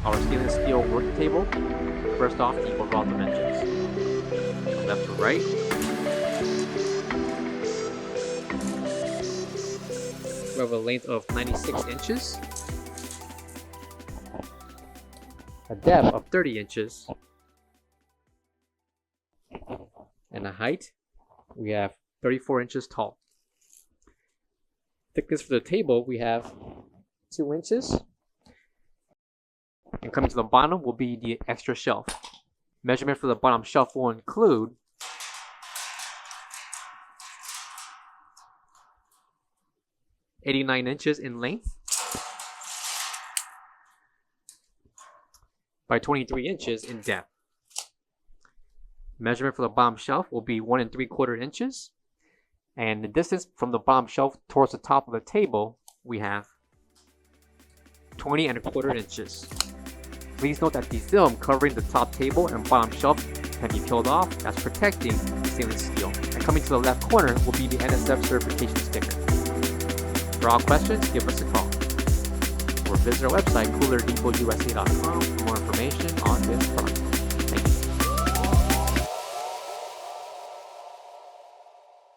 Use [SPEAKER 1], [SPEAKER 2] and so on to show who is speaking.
[SPEAKER 1] our stainless steel work table. First off, the overall dimensions. From left to right. We have a length of 96 inches. A depth of 30 inches. And a height, we have 34 inches tall. Thickness for the table, we have 2 inches. And coming to the bottom will be the extra shelf. Measurement for the bottom shelf will include 89 inches in length by 23 inches in depth. Measurement for the bottom shelf will be 1 3/4 inches. And the distance from the bottom shelf towards the top of the table, we have 20 1/4 inches. Please note that the film covering the top table and bottom shelf can be peeled off. That's protecting stainless steel. And coming to the left corner will be the NSF certification sticker. For all questions, give us a call. Or visit our website, coolerdepotUSA.com, for more information on this product.